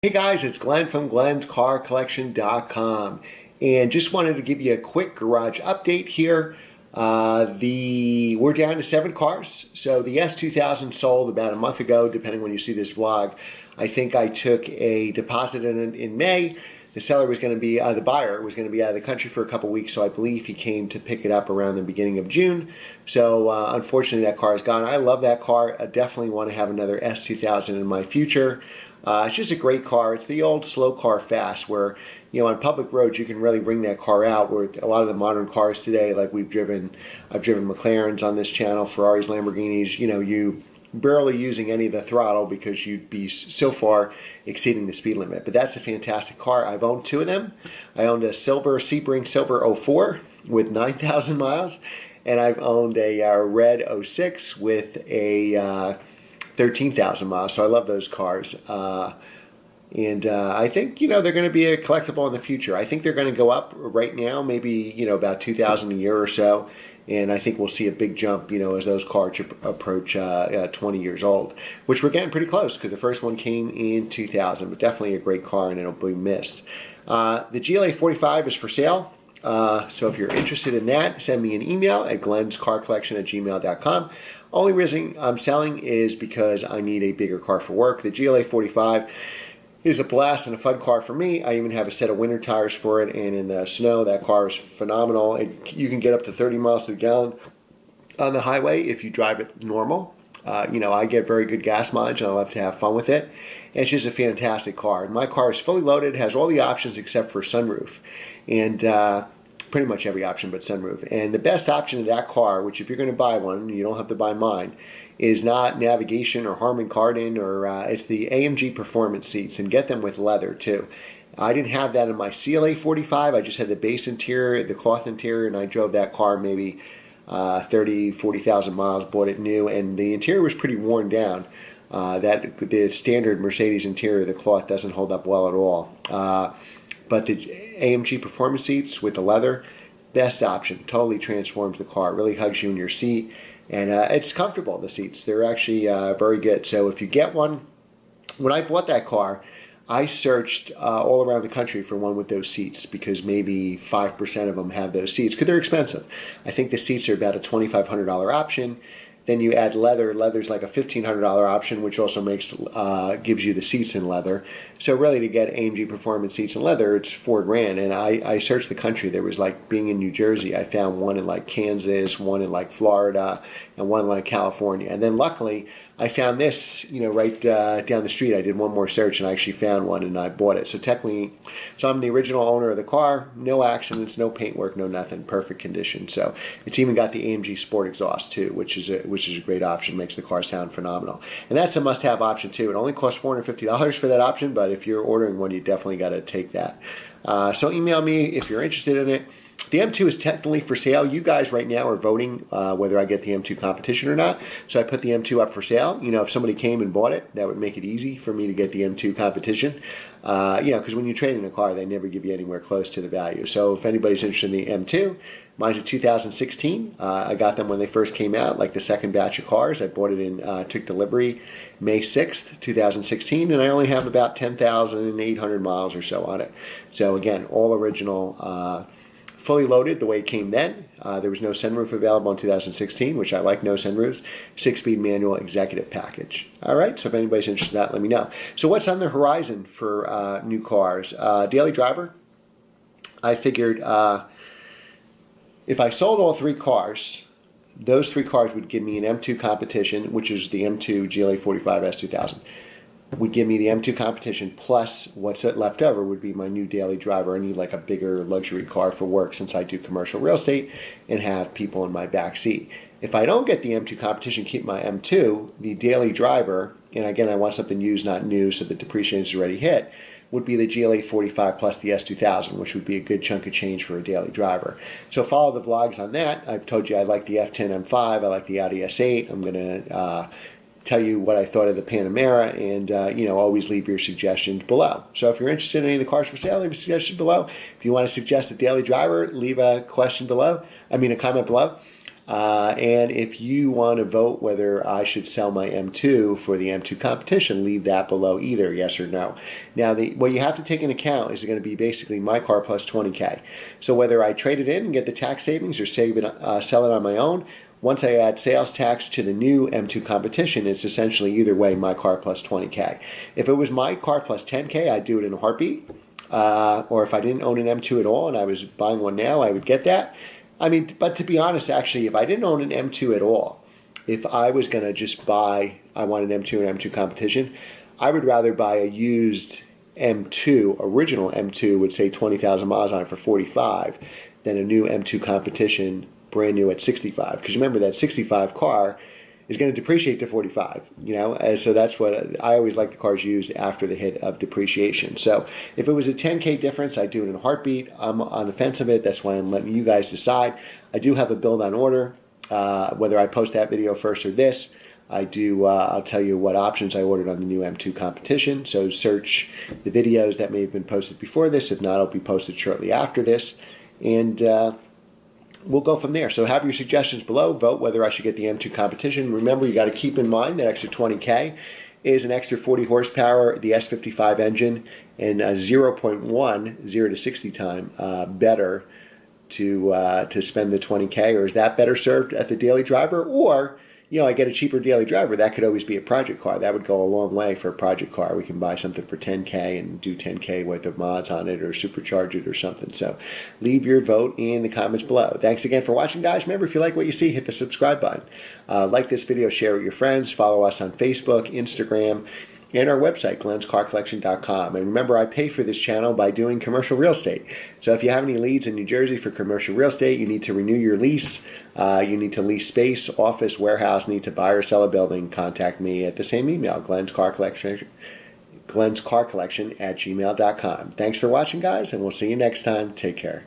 Hey guys, it's Glenn from glenscarcollection.com, and just wanted to give you a quick garage update here. We're down to 7 cars. So the S2000 sold about a month ago, depending when you see this vlog. I think I took a deposit in May. The seller was going to be, the buyer was going to be out of the country for a couple weeks, so I believe he came to pick it up around the beginning of June. So unfortunately that car is gone. I love that car. I definitely want to have another S2000 in my future. It's just a great car. It's the old slow car fast where, you know, on public roads you can really bring that car out, where a lot of the modern cars today, like I've driven McLarens on this channel, Ferraris, Lamborghinis, you know, you barely using any of the throttle because you'd be so far exceeding the speed limit. But that's a fantastic car. I've owned 2 of them. I owned a Sebring Silver 04 with 9,000 miles, and I've owned a red 06 with a 13,000 miles. So I love those cars. I think, you know, they're going to be a collectible in the future. I think they're going to go up right now, maybe, you know, about 2,000 a year or so. And I think we'll see a big jump, you know, as those cars approach 20 years old, which we're getting pretty close because the first one came in 2000, but definitely a great car and it'll be missed. The GLA 45 is for sale. So if you're interested in that, send me an email at glenscarcollection@gmail.com. Only reason I'm selling is because I need a bigger car for work. The GLA 45 is a blast and a fun car for me. I even have a set of winter tires for it, and in the snow, that car is phenomenal. You can get up to 30 miles to the gallon on the highway if you drive it normal. You know, I get very good gas mileage, and I love to have fun with it. And it's just a fantastic car. And my car is fully loaded, has all the options except for sunroof, and pretty much every option but sunroof. And the best option of that car, which if you're going to buy one, you don't have to buy mine, is not navigation or Harman Kardon, or it's the AMG Performance seats, and get them with leather too. I didn't have that in my CLA 45. I just had the base interior, the cloth interior, and I drove that car maybe 40,000 miles, bought it new, and the interior was pretty worn down. The standard Mercedes interior, the cloth doesn't hold up well at all. But the AMG Performance seats with the leather, best option. Totally transforms the car. Really hugs you in your seat. And it's comfortable, the seats. They're actually very good. So if you get one, when I bought that car, I searched all around the country for one with those seats because maybe 5% of them have those seats because they're expensive. I think the seats are about a $2,500 option. Then you add leather. Leather's like a $1,500 option, which also gives you the seats in leather. So really, to get AMG Performance seats in leather, it's $4,000. And I searched the country. There was like, being in New Jersey, I found one in like Kansas, one in like Florida, and one in like California. And then luckily, I found this, you know, right down the street. I did one more search and I actually found one and I bought it. So technically, I'm the original owner of the car. No accidents, no paintwork, no nothing. Perfect condition. So it's even got the AMG Sport exhaust too, which is a great option. Makes the car sound phenomenal. And that's a must-have option too. It only costs $450 for that option, but if you're ordering one, you definitely got to take that. So email me if you're interested in it. The M2 is technically for sale. You guys right now are voting whether I get the M2 competition or not. So I put the M2 up for sale. You know, if somebody came and bought it, that would make it easy for me to get the M2 competition. You know, because when you trade in a car, they never give you anywhere close to the value. So if anybody's interested in the M2, mine's a 2016. I got them when they first came out, like the second batch of cars. I bought it in, took delivery May 6th, 2016, and I only have about 10,800 miles or so on it. So again, all original, fully loaded the way it came then. There was no sunroof available in 2016, which I like, no sunroofs. 6-speed manual executive package. All right, so if anybody's interested in that, let me know. So what's on the horizon for new cars? Daily driver. I figured if I sold all 3 cars, those 3 cars would give me an M2 competition, which is the M2 GLA 45 S2000. Would give me the M2 competition, plus what's left over would be my new daily driver. I need like a bigger luxury car for work since I do commercial real estate and have people in my back seat. If I don't get the M2 competition, keep my M2, the daily driver, and again I want something used, not new, so the depreciation is already hit, would be the GLA 45 plus the S2000, which would be a good chunk of change for a daily driver. So follow the vlogs on that. I've told you I like the F10 M5, I like the Audi S8. I'm going to tell you what I thought of the Panamera, and you know, always leave your suggestions below. So if you're interested in any of the cars for sale, leave a suggestion below. If you want to suggest a daily driver, leave a question below. I mean, a comment below. And if you want to vote whether I should sell my M2 for the M2 competition, leave that below either, yes or no. Now, what you have to take into account is going to be basically my car plus 20K. So whether I trade it in and get the tax savings or sell it on my own, once I add sales tax to the new M2 competition, it's essentially either way my car plus 20K. If it was my car plus 10K, I'd do it in a heartbeat. Or if I didn't own an M2 at all and I was buying one now, I would get that. I mean, but to be honest, actually, if I didn't own an M2 at all, if I was going to just buy, I want an M2 and M2 competition, I would rather buy a used M2, original M2 with say 20,000 miles on it for 45 than a new M2 competition brand new at 65. Because remember, that 65 car is going to depreciate to 45, and so that's what I always like the cars used after the hit of depreciation. So if it was a 10K difference, I'd do it in a heartbeat. I'm on the fence of it. That's why I'm letting you guys decide. I do have a build on order. Whether I post that video first or this, I'll tell you what options I ordered on the new M2 competition. So search the videos that may have been posted before this. If not, it'll be posted shortly after this. And we'll go from there. So have your suggestions below. Vote whether I should get the M2 competition. Remember, you got to keep in mind that extra 20K is an extra 40 horsepower, the S55 engine, and a 0.1 0 to 60 time better to spend the 20K. Or is that better served at the daily driver? Or I get a cheaper daily driver. That could always be a project car. That would go a long way for a project car. We can buy something for 10K and do 10K worth of mods on it or supercharge it or something. So leave your vote in the comments below. Thanks again for watching, guys. Remember, if you like what you see, hit the subscribe button. Like this video, share it with your friends. Follow us on Facebook, Instagram, and our website, glenscarcollection.com. And remember, I pay for this channel by doing commercial real estate. So if you have any leads in New Jersey for commercial real estate, you need to renew your lease, you need to lease space, office, warehouse, need to buy or sell a building, contact me at the same email, glenscarcollection@gmail.com. Thanks for watching, guys, and we'll see you next time. Take care.